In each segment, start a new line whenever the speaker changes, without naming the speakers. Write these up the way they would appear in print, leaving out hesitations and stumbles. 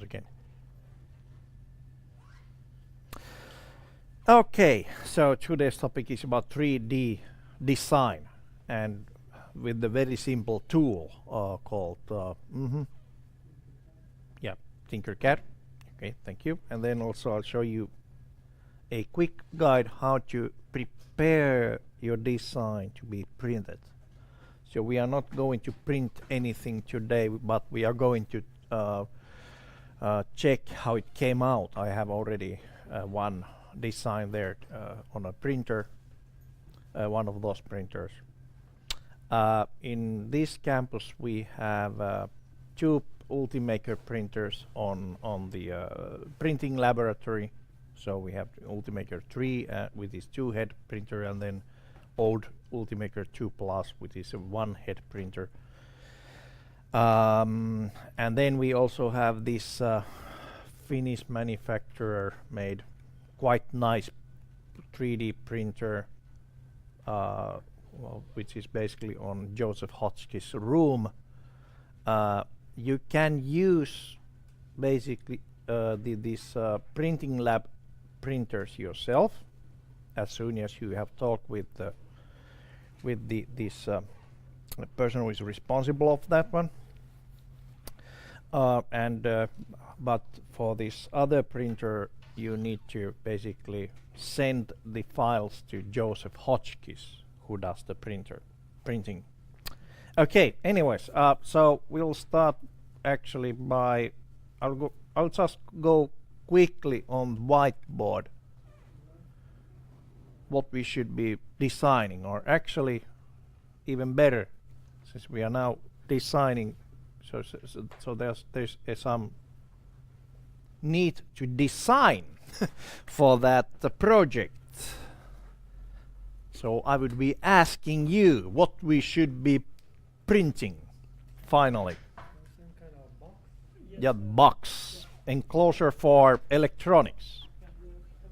again. Okay, so today's topic is about 3D design, and with the very simple tool called Tinkercad. Okay, thank you. And then also I'll show you a quick guide how to prepare your design to be printed. So we are not going to print anything today, but we are going to check how it came out. I have already one design there on a printer, one of those printers. In this campus we have two Ultimaker printers on the printing laboratory. So we have Ultimaker 3 with its 2-head printer, and then old Ultimaker 2 Plus with its 1-head printer. And then we also have this Finnish manufacturer made quite nice 3D printer, which is basically on Joseph Hotchkiss' room. You can use basically these printing lab printers yourself as soon as you have talked with this person who is responsible of that one. But for this other printer, you need to basically send the files to Joseph Hotchkiss, who does the printing. Okay, anyways, so we'll start actually by I'll just go quickly on whiteboard what we should be designing, or actually even better, since we are now designing, so there's some need to design for that project. So I would be asking you what we should be printing finally.
Some kind of box?
Yes. Yeah, box. Enclosure for electronics.
Yeah,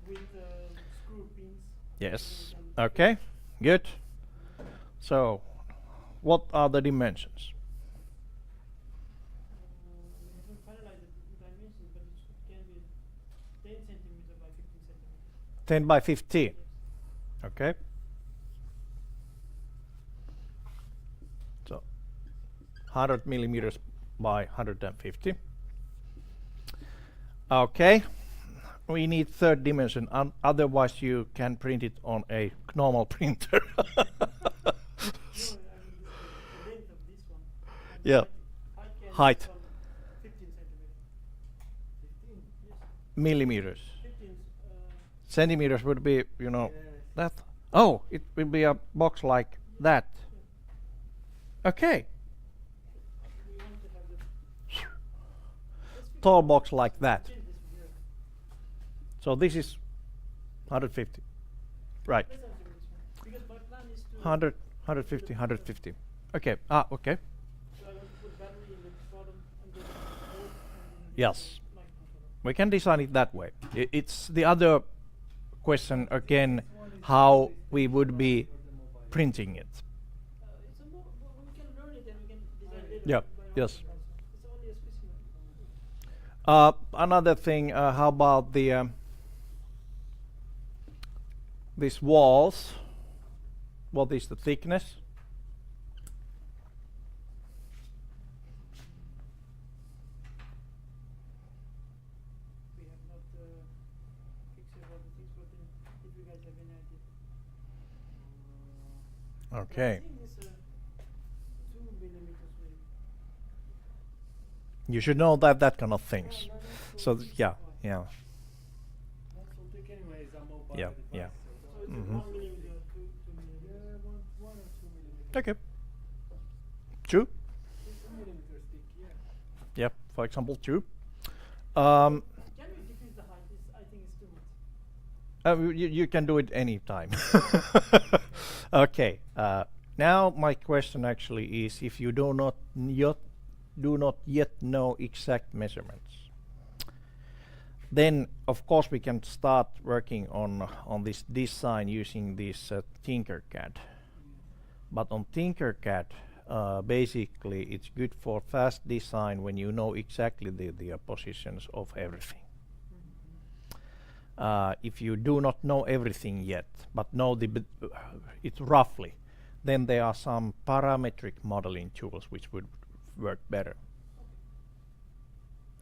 with screw pins.
Yes. Okay, good. So what are the dimensions?
We haven't finalized the dimensions, but it can be 10 centimeters by 15 centimeters.
10 by 15.
Yes.
Okay. So 100 millimeters by 150. Okay. We need third dimension, otherwise you can print it on a normal printer.
No, I mean the length of this one. And
Yeah.
height
Height.
can be 15 centimeters. 15? Yes.
Millimeters.
15.
Centimeters would be, you know,
Yes.
that. Oh, it will be a box like that. Okay.
We want to have the
Tall box like that.
change this here.
So this is 150. Right.
Let's answer this one. Because my plan is to
100, 150, 150. Okay. Okay.
so I want to put battery in the bottom and then board and then
Yes.
mic controller.
We can design it that way. It's the other question again, how we would be printing it.
It's a we can learn it and we can design later.
Yeah,
by
yes.
ourselves. It's only a specimen.
Another thing, how about the these walls? What is the thickness?
We have not fixed about the things, but if you guys have any idea. But I
Okay.
think it's 2 millimeters maybe.
You should know that kind of things.
No, that's
So
so
yeah,
fine.
yeah,
Not so thick anyway, it's a mobile
Yeah,
device.
yeah.
So it's
Mhm.
1 millimeter, 2 millimeters.
Yeah, one or 2 millimeters.
okay. Two.
2 millimeters thick, yeah.
Yep. For example, two.
Can we decrease the height? I think it's too much.
You can do it anytime. Okay. Now my question actually is, if you do not yet know exact measurements, then of course we can start working on this design using this Tinkercad. But on Tinkercad, basically it's good for fast design when you know exactly the positions of everything. If you do not know everything yet, but know it roughly, then there are some parametric modeling tools which would work better.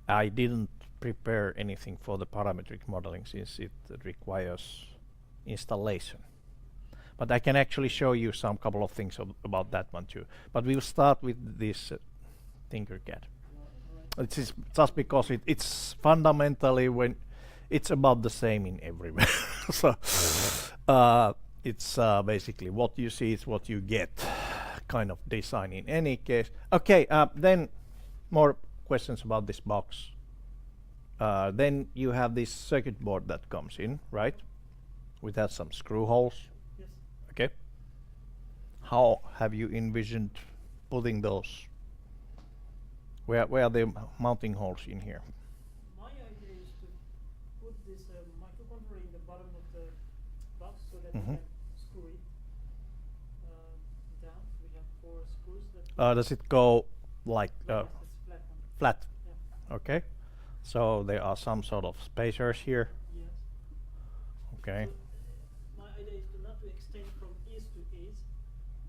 I didn't prepare anything for the parametric modeling since it requires installation. But I can actually show you some couple of things about that one too. But we'll start with this Tinkercad. It is just because it's fundamentally when it's about the same in everywhere. So it's basically what you see is what you get kind of design in any case. Okay, then more questions about this box. Then you have this circuit board that comes in, right? With that some screw holes.
Yes.
Okay. How have you envisioned putting those? Where are the mounting holes in here?
My idea is to put this microcontroller in the bottom of the box so that
Mhm.
we can screw it down. We have 4 screws that.
Does it go like
Yes, it's flat one.
flat?
Yeah.
Okay. So there are some sort of spacers here.
Yes.
Okay.
So, my idea is to not to extend from east to east,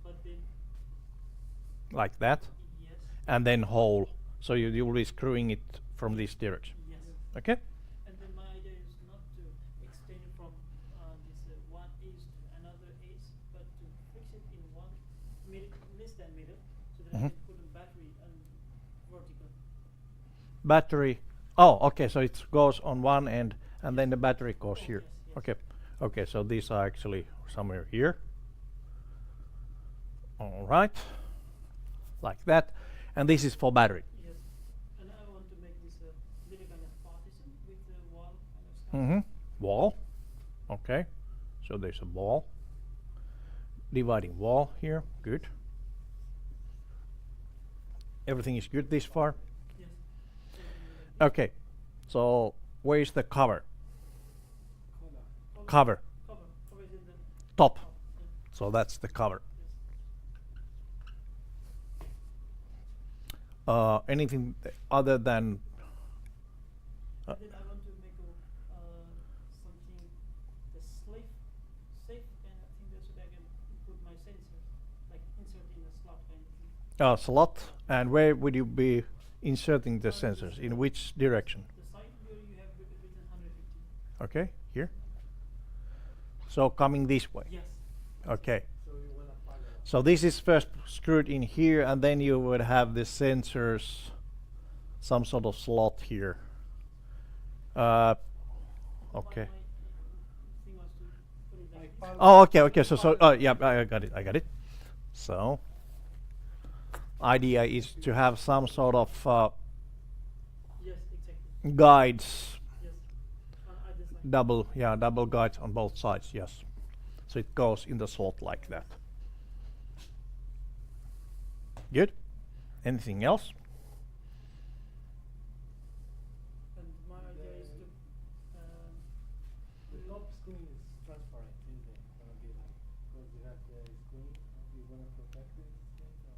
but then
Like that.
yes,
And then hole. So you will be screwing it from this direction.
yes.
Okay.
And then my idea is not to extend from this one east to another east, but to fix it in one less than middle, so that
Mhm.
I can put a battery on vertical.
Battery. Oh, okay. So it goes on one end, and then the battery goes
Oh,
here.
yes, yes.
Okay. Okay. So these are actually somewhere here. All right. Like that. And this is for battery.
Yes. And I want to make this little kind of partition with the wall kind of stuff.
Mm-hmm. Wall. Okay. So there's a wall. Dividing wall here. Good. Everything is good this far.
Yes.
Okay. So where is the cover?
Color.
Cover.
Cover is in the
Top.
top. Yeah.
So that's the cover.
Yes.
Anything other than
And then I want to make something the safe kind of thing there so that I can put my sensors, like insert in a slot kind of thing.
slot? And where would you be inserting the
This
sensors? In
one.
which direction?
The side where you have written 150.
Okay, here. So coming this way.
Yes.
Okay.
So you wanna follow.
So this is first screwed in here, and then you would have the sensors, some sort of slot here.
So
Okay.
my thing was to put it like
Like
this.
Oh, okay, okay. So, yeah, I got it. I got it. So, idea is to have some sort of
Yes, exactly.
guides,
Yes. On either side.
double guides on both sides. Yes. So it goes in the slot like that. Good. Anything else?
And my idea is to
The top screen is transparent, isn't it? Gonna be like, because you have the screen, you wanna protect it, screen, or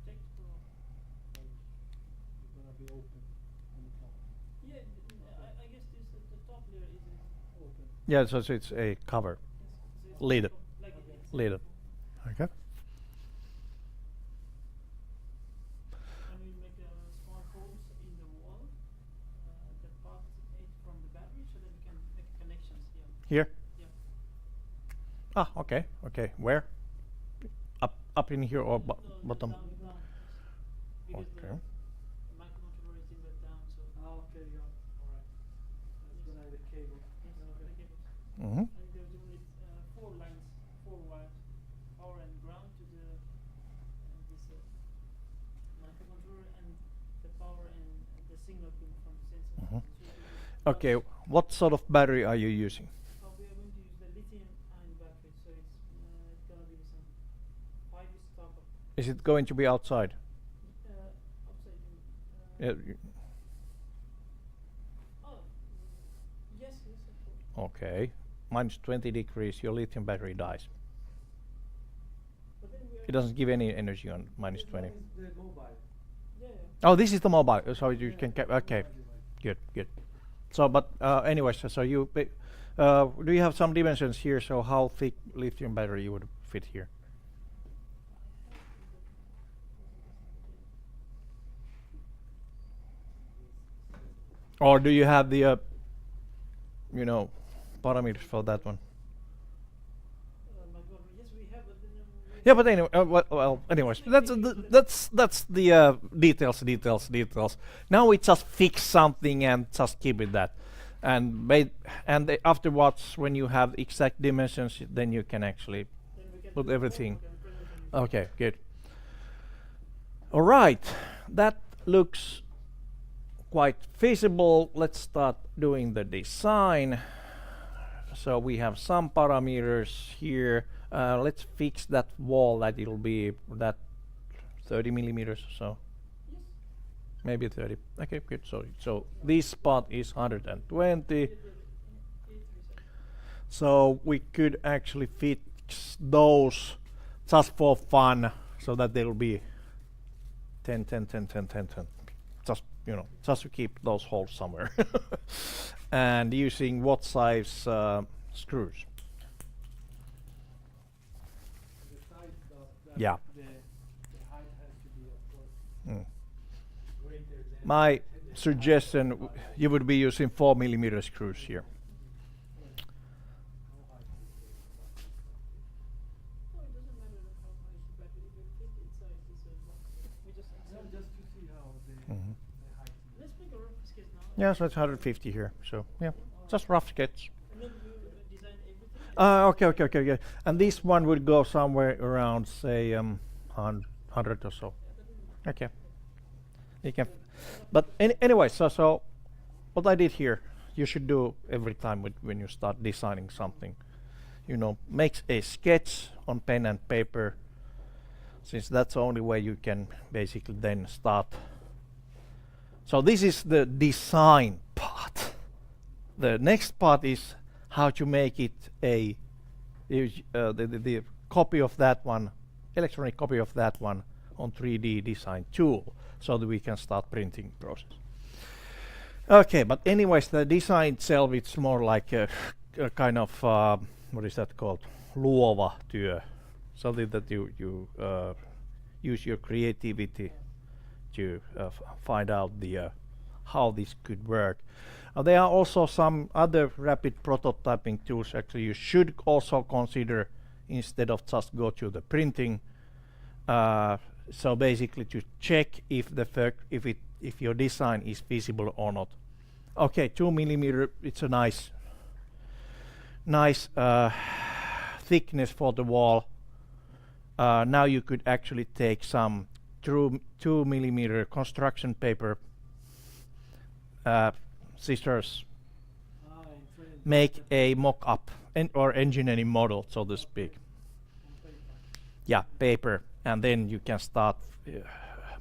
take
like, you're gonna be open on the top.
yeah. I guess this the top layer isn't
Open.
Yeah. So it's a cover.
yes,
Lid.
like
Okay.
it's
Lid.
before.
Okay.
And we make small holes in the wall that pass it from the battery so that we can make connections here.
Here.
Yeah.
Ah. Okay. Okay. Where? Up in here or bottom?
Down. Because
Okay.
the microcontroller is in the down, so
Okay, yeah, alright. That's gonna be the cable.
yes, the cables.
Mm-hmm.
And there's only 4 lines, 4 wires, power and ground to the this microcontroller and the power and the signal pin from the sensor.
Mhm.
So it is
Okay.
plus-
What sort of battery are you using?
we are going to use the lithium-ion battery, so it's gonna be some 5 stock of
Is it going to be outside?
outside.
Yeah.
Oh, yes, of course.
Okay. Minus 20 degrees, your lithium battery dies. It doesn't give any energy on minus
This
20.
one is the mobile.
Yeah, yeah.
Oh, this is the mobile, so you
Yeah,
can
the
okay,
mobile device.
good, good. So, but anyways, so you do you have some dimensions here? So how thick lithium battery would fit here? Or do you have the you know parameters for that one?
My God, yes, we have, but then we
Yeah,
have
but anyway, well, anyways, that's the details. Now we just fix something and just keep it that, and afterwards, when you have exact dimensions, then you can actually
then we can
put
do the
everything.
homework and present everything.
Okay, good. All right, that looks quite feasible. Let's start doing the design. So we have some parameters here. Let's fix that wall that it'll be that 30 millimeters or so.
Yes.
Maybe 30. Okay, good. Sorry. So this spot is 120. So we could actually fix those just for fun, so that they'll be 10, 10, 10, 10, 10, 10. Just, just to keep those holes somewhere. And using what size screws?
The size of
Yeah.
the height has to be, of course,
Mm.
greater than
My
the height
suggestion,
of the body.
you would be using 4 millimeter screws here.
How high is the body?
No, it doesn't matter how high is the battery, we fit inside this box. We just
No,
insert
just to see how the
Mhm.
height is.
Let's make a rough sketch now.
Yeah, so it's 150 here. So yeah, just rough sketch.
And then you design everything.
Okay. And this one would go somewhere around, say, 100 or so. Okay. You can, but anyway, so what I did here, you should do every time when you start designing something. Make a sketch on pen and paper, since that's the only way you can basically then start. So this is the design part. The next part is how to make it the copy of that one, electronic copy of that one on 3D design tool, so that we can start printing process. Okay, but anyways, the design itself, it's more like a kind of what is that called? Luova työ, something that you use your creativity to find out how this could work. There are also some other rapid prototyping tools. Actually, you should also consider, instead of just go to the printing. So basically, to check if if your design is feasible or not. Okay, 2 millimeter. It's a nice thickness for the wall. Now you could actually take some 2 millimeter construction paper, scissors,
And trend
make a mock-up or engineering model, so to speak.
on paper.
Yeah, paper, and then you can start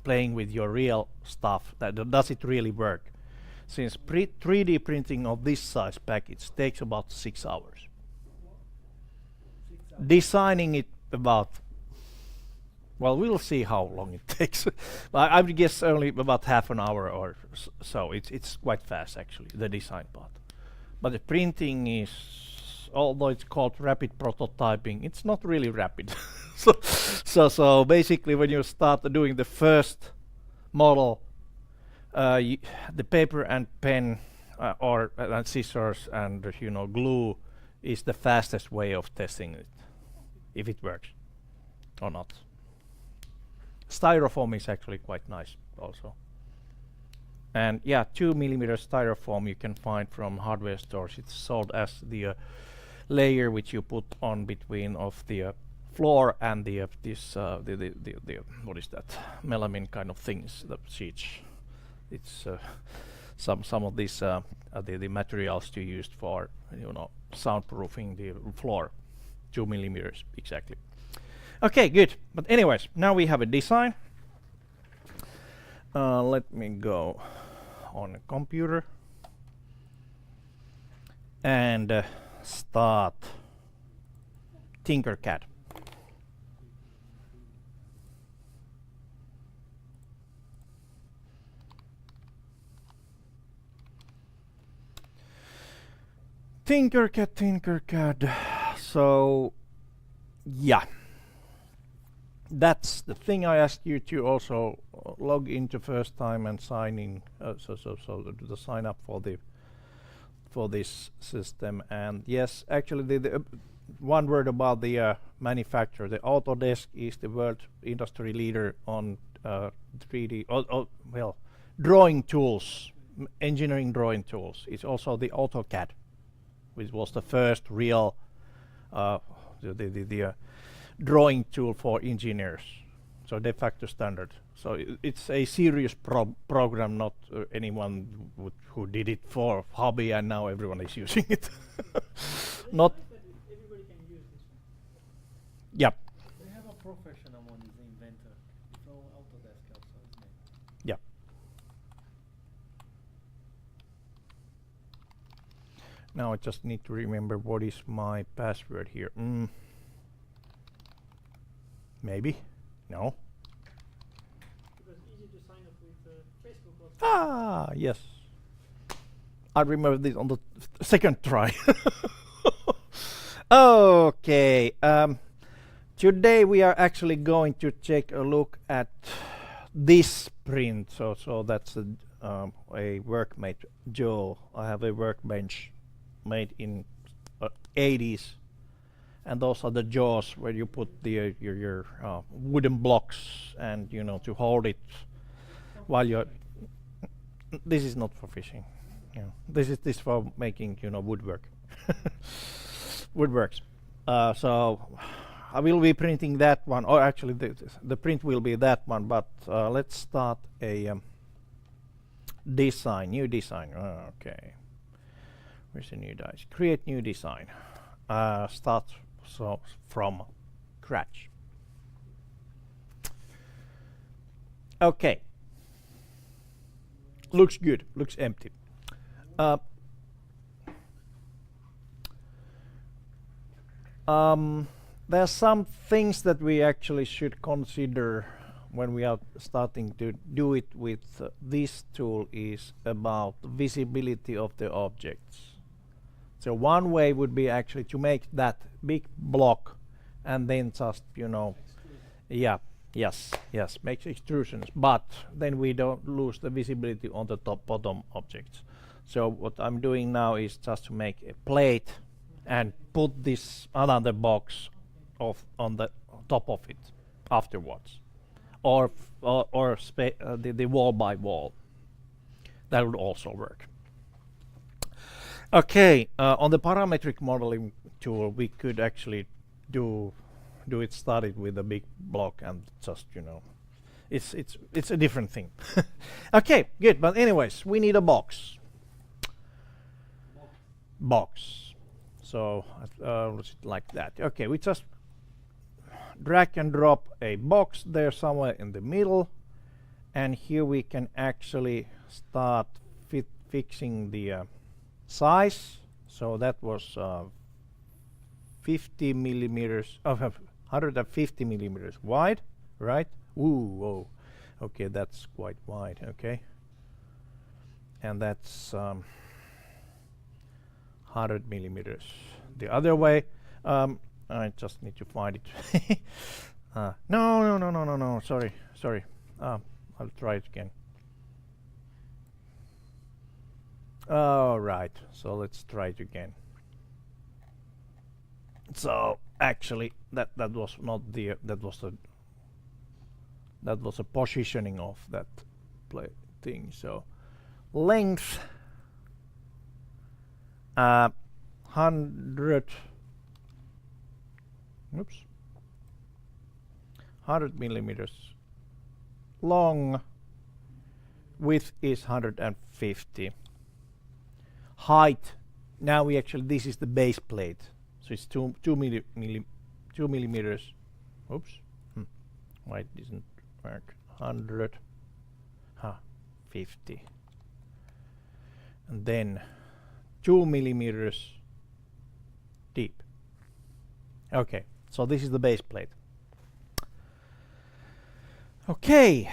playing with your real stuff. Does it really work? Since 3D printing of this size package takes about 6 hours.
6 hours.
Designing it about, well, we'll see how long it takes. I would guess only about half an hour or so. It's quite fast, actually, the design part. But the printing is, although it's called rapid prototyping, it's not really rapid. So basically, when you start doing the first model, the paper and pen or scissors and glue is the fastest way of testing it, if it works or not. Styrofoam is actually quite nice also. And yeah, 2 millimeter styrofoam you can find from hardware stores. It's sold as the layer which you put on between of the floor and the what is that, melamine kind of things, the sheets. It's some of these the materials you used for soundproofing the floor. 2 millimeters exactly. Okay, good. But anyways, now we have a design. Let me go on a computer and start Tinkercad. Tinkercad. So, yeah. That's the thing I asked you to also log into first time and sign in. So the sign up for this system. And yes, actually, the one word about the manufacturer. The Autodesk is the world industry leader on 3D. Well, drawing tools, engineering drawing tools. It's also the AutoCAD, which was the first real the drawing tool for engineers, so de facto standard. So it's a serious program, not anyone who did it for hobby and now everyone is using it. Not.
Everybody can use this one.
Yep.
They have a professional one, is the inventor. From Autodesk also, isn't it?
Yep. Now I just need to remember what is my password here. Maybe. No.
Because easy to sign up with Facebook also.
Ah, yes. I remember this on the second try. Okay. Today we are actually going to take a look at this print. So that's a workmate Joe. I have a workbench made in 80s. And those are the jaws where you put the your wooden blocks and to hold it while you're. This is not for fishing. This is for making woodwork. Woodworks. So I will be printing that one, or actually the print will be that one. But let's start a design, new design. Okay. Where's the new dice? Create new design. Start. So from scratch. Okay. Looks good. Looks empty. There are some things that we actually should consider when we are starting to do it with this tool is about visibility of the objects. So one way would be actually to make that big block and then just, make extrusions, but then we don't lose the visibility on the bottom objects. So what I'm doing now is just to make a plate and put this another box on the top of it afterwards, or the wall by wall. That would also work. Okay, on the parametric modeling tool, we could actually do it started with a big block and just it's a different thing. Okay, good. But anyways, we need a box. Box. So like that. Okay, we just drag and drop a box there somewhere in the middle, and here we can actually start fixing the size. So that was 50 millimeters, 150 millimeters wide, right? Ooh, whoa. Okay, that's quite wide. Okay, and that's 100 millimeters the other way. I just need to find it. No. Sorry. I'll try it again. All right, so let's try it again. So actually, that was not the that was a positioning of that thing. So length 100 millimeters long. Width is 150. Height, now this is the base plate, so it's 2 millimeters. Oops, why it doesn't work? 150, and then 2 millimeters deep. Okay, so this is the base plate. Okay,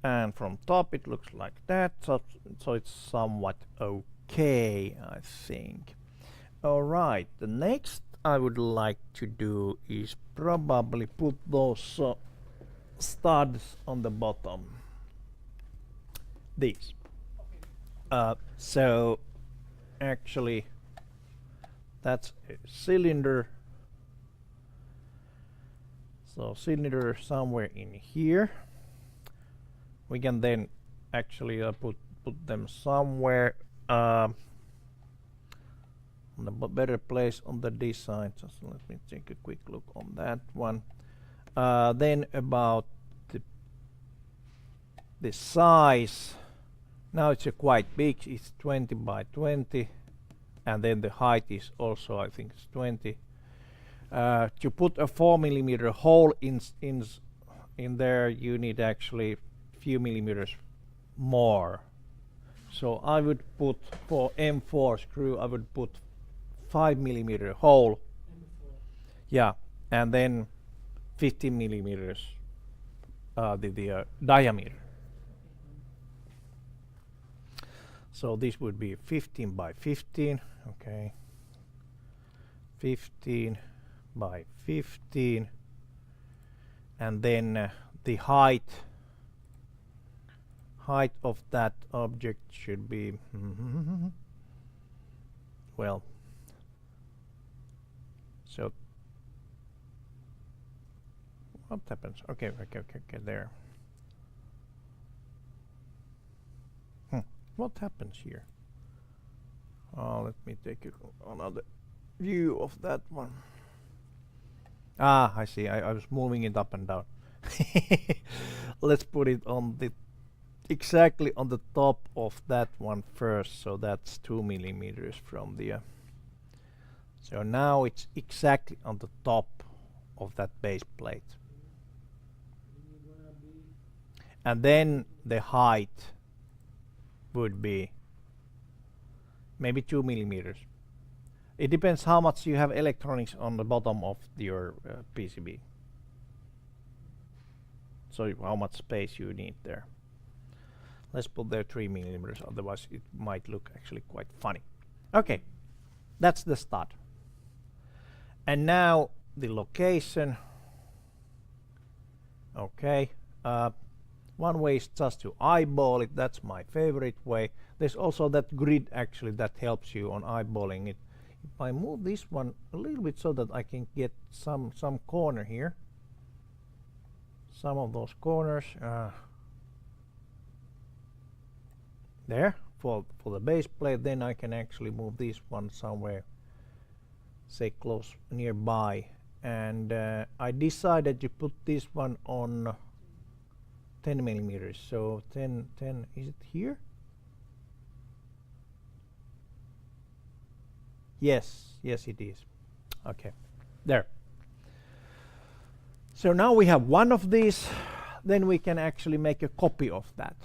and from top it looks like that, so it's somewhat okay, I think. All right, the next I would like to do is probably put those studs on the bottom. These. So actually that's a cylinder. So cylinder somewhere in here. We can then actually put them somewhere on a better place on the design. Just let me take a quick look on that one. Then about the size. Now it's quite big. It's 20 by 20, and then the height is also, I think, it's 20. To put a 4mm hole in there, you need actually few millimeters more. So I would put, for M4 screw, I would put 5mm hole. Yeah, and then 15mm the diameter. So this would be 15 by 15. Okay, 15 by 15, and then the height of that object should be well, so what happens? Okay, there. What happens here? Let me take another view of that one. I see. I was moving it up and down. Let's put it on the exactly on the top of that one first. So that's 2mm from the. So now it's exactly on the top of that base plate. And then the height would be maybe 2mm. It depends how much you have electronics on the bottom of your PCB. So how much space you need there. Let's put there 3mm, otherwise it might look actually quite funny. Okay, that's the start. And now the location. Okay, one way is just to eyeball it. That's my favorite way. There's also that grid actually that helps you on eyeballing it. If I move this one a little bit so that I can get some corner here, some of those corners there for the base plate, then I can actually move this one somewhere, say close nearby. And I decided to put this one on 10mm. So 10, is it here? Yes, it is. Okay, there. So now we have one of these, then we can actually make a copy of that.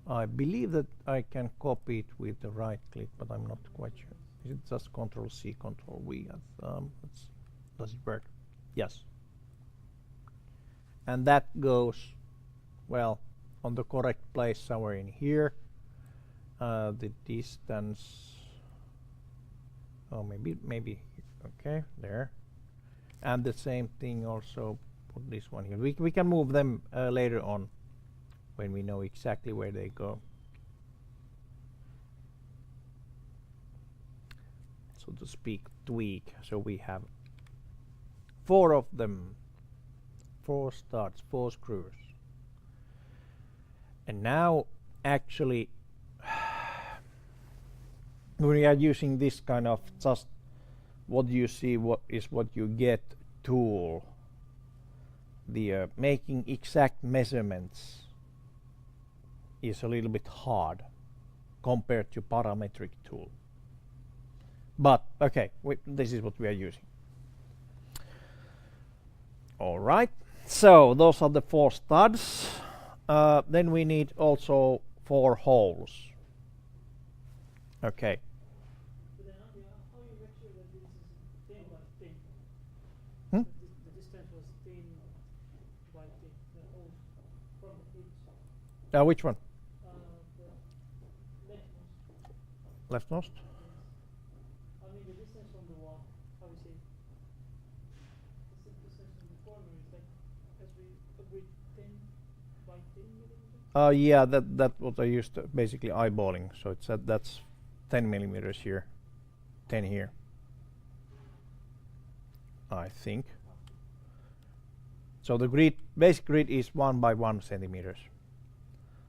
I believe that I can copy it with the right click, but I'm not quite sure. Is it just Control C, Control V? Let's see. Does it work? Yes. And that goes, well, on the correct place somewhere in here. The distance, oh, maybe, okay, there. And the same thing also, put this one here. We can move them later on when we know exactly where they go. So to speak, tweak. So we have 4 of them, 4 studs, 4 screws. And now actually when we are using this kind of just what you see what you get tool, the making exact measurements is a little bit hard compared to parametric tool. But okay, this is what we are using. All right, so those are the 4 studs. Then we need also 4 holes. Okay.
How you make sure that this is 10 by 10?
Hmm?
The distance was 10 by 10, the holes from each.
Which one? Leftmost.
I mean the distance from the wall, how we say. The distance from the corner is like as we agreed 10 by 10 millimeters.
Yeah, that what I used to basically eyeballing. So it's that's 10 millimeters here, 10 here. I think. So the grid, basic grid is 1 by 1 centimeters.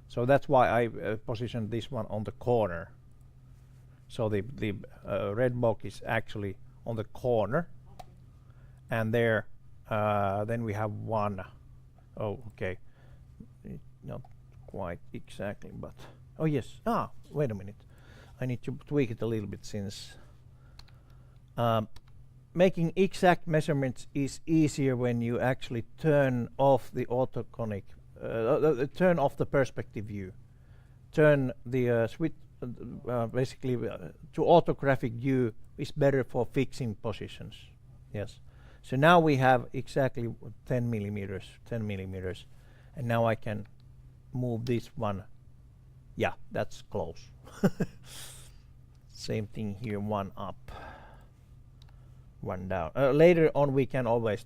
So that's why I positioned this one on the corner. So the red box is actually on the corner, and there, then we have one. Oh, okay, not quite exactly, but oh yes. Ah, wait a minute. I need to tweak it a little bit since making exact measurements is easier when you actually turn off the autoconic, turn off the perspective view, turn the switch. Basically, to autographic view is better for fixing positions. Yes. So now we have exactly 10 millimeters, and now I can move this one. Yeah, that's close. Same thing here, one up, one down. Later on, we can always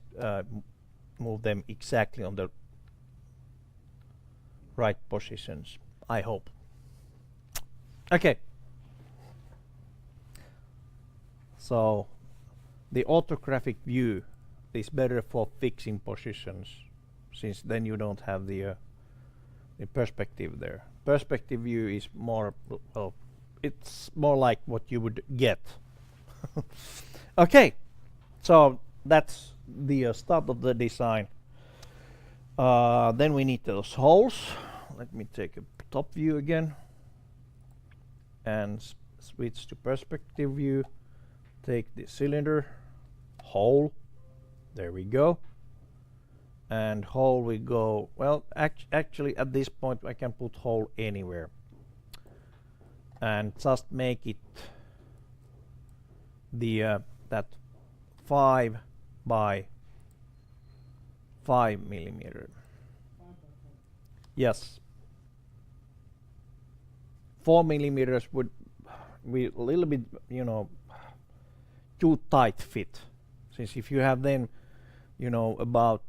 move them exactly on the right positions, I hope. Okay. So the autographic view is better for fixing positions, since then you don't have the perspective there. Perspective view is more, well, it's more like what you would get. Okay, so that's the start of the design. Then we need those holes. Let me take a top view again and switch to perspective view. Take the cylinder, hole, there we go, and hole we go, well, actually at this point I can put hole anywhere, and just make it the that 5 by 5 millimeter. Yes, 4 millimeters would be a little bit, you know, too tight fit, since if you have then, you know, about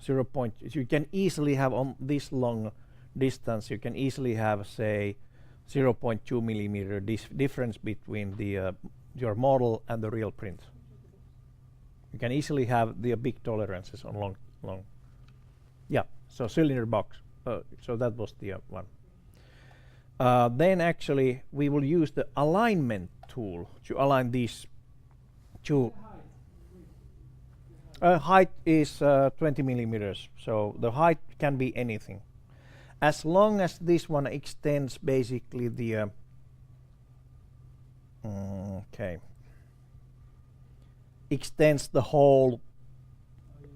0 point, you can easily have on this long distance, you can easily have, say, 0.2 millimeter difference between the your model and the real print. You can easily have the big tolerances on long. Yeah, so cylinder box. So that was the one. Then actually we will use the alignment tool to align these two. Height is 20 millimeters, so the height can be anything, as long as this one extends basically the extends the whole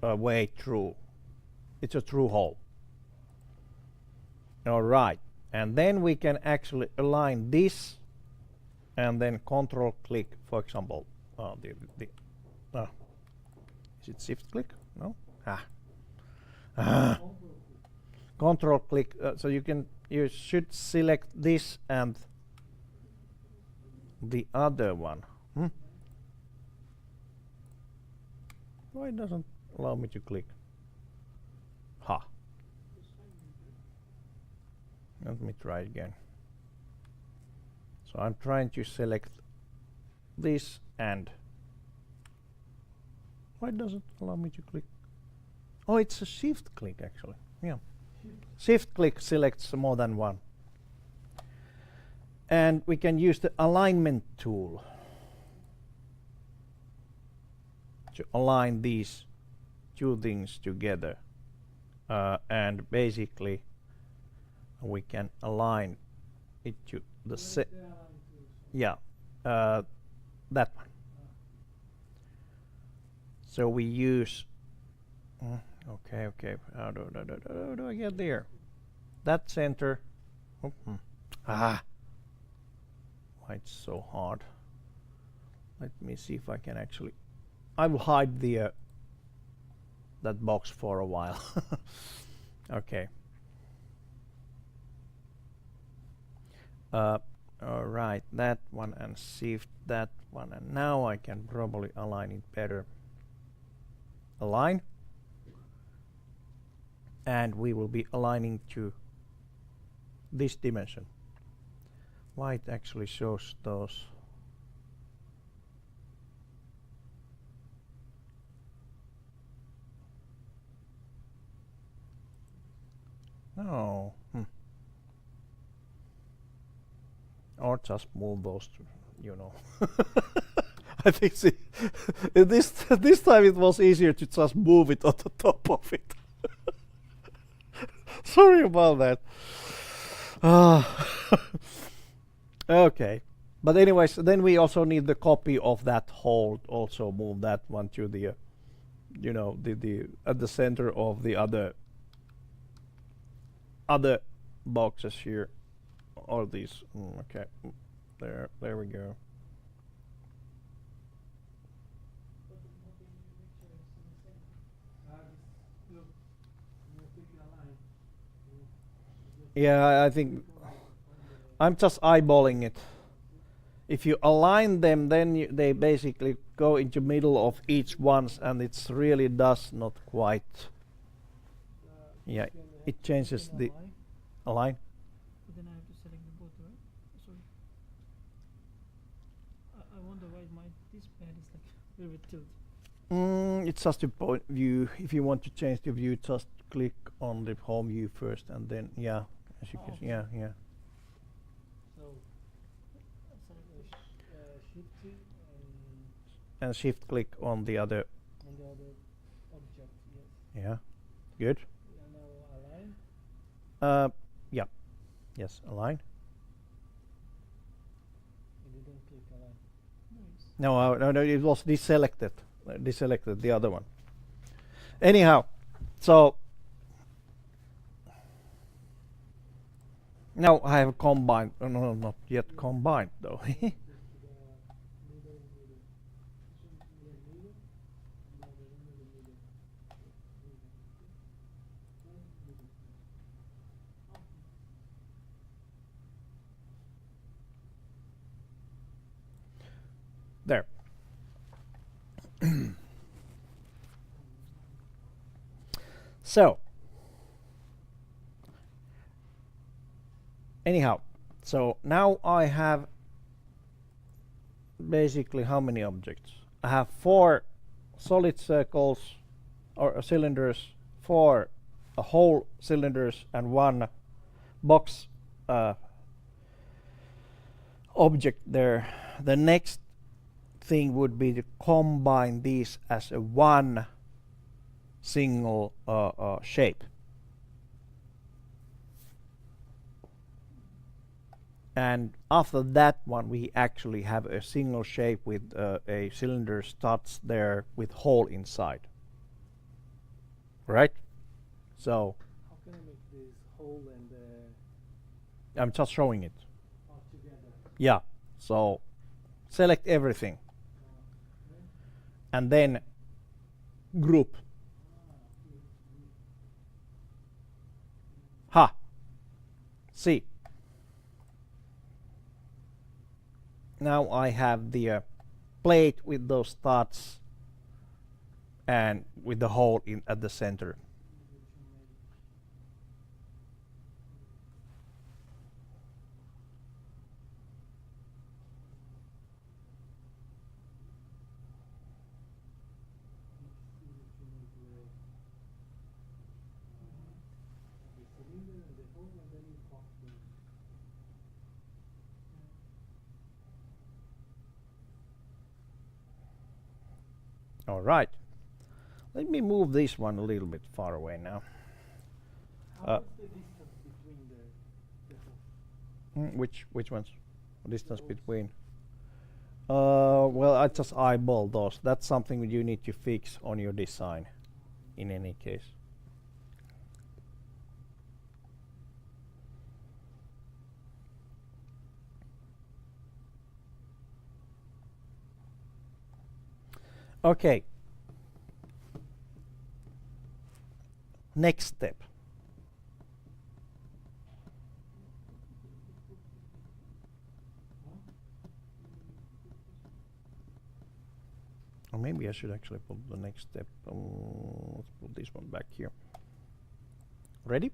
way through. It's a true hole. All right, and then we can actually align this, and then control click, for example, is it shift click? No. Control click. So you should select this and the other one. Why it doesn't allow me to click? Ha. Let me try again. So I'm trying to select this, and why does it allow me to click? Oh, it's a shift click actually. Yeah. Shift click selects more than one. And we can use the alignment tool to align these two things together. And basically we can align it to the that one. So we use okay, how do I get there? That center. Why it's so hard? Let me see if I can actually, I will hide the that box for a while. Okay. Alright, that one and shift that one, and now I can probably align it better. Align. And we will be aligning to this dimension. Why it actually shows those. No. Or just move those to, you know. I think this time it was easier to just move it on the top of it. Sorry about that. Okay. But anyways, then we also need the copy of that whole. Also move that one to the, you know, the at the center of the other boxes here. All these. Okay. There we go. Yeah, I think I'm just eyeballing it. If you align them, then they basically go into middle of each ones, and it's really does not quite. Yeah, it changes the align.
But then I have to select the both, right? Sorry. I wonder why this pad is like a little bit tilted.
It's just a point view. If you want to change the view, just click on the home view first, and then yeah, as you can see, yeah.
So shift it
And shift click on the other.
on the other object, yes.
Yeah, good.
And now align.
Yeah, yes, align.
You didn't click align.
Nice.
No, it was deselected. Deselected the other one. Anyhow, so now I have combined. Oh, no, not yet combined though. There. So, anyhow, so now I have basically how many objects? I have 4 solid circles or cylinders, 4 whole cylinders, and 1 box object there. The next thing would be to combine these as a one single shape. And after that one, we actually have a single shape with a cylinder starts there with hole inside. Right? So
How can I make this hole and
I'm just showing it.
all together?
Yeah. So select everything and then group. Ha. See. Now I have the plate with those studs and with the hole in at the center. All right. Let me move this one a little bit far away now.
How is the distance between the holes?
Which ones? Distance between. Well, I just eyeball those. That's something you need to fix on your design, in any case. Okay. Next step. maybe I should actually put the next step. Let's put this one back here. Ready?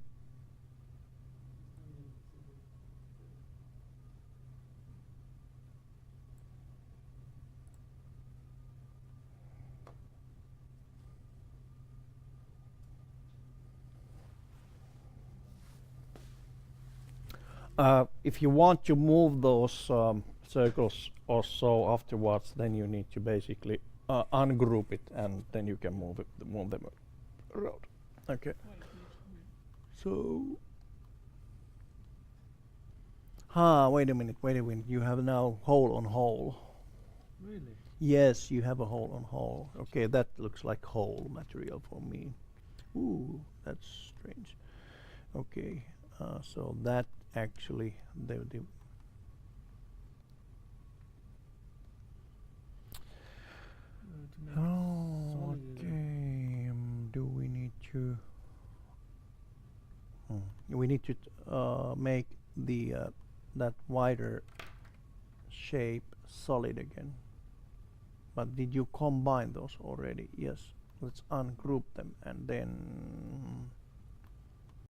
If you want to move those circles or so afterwards, then you need to basically ungroup it, and then you can move them around. Okay. So, wait a minute. You have now hole on hole.
Really?
Yes, you have a hole on hole. Okay, that looks like hole material for me. Ooh, that's strange. Okay, so that actually the
To make it
oh,
solid,
okay. Do we need to? We need to make the that wider shape solid again. But did you combine those already? Yes. Let's ungroup them and then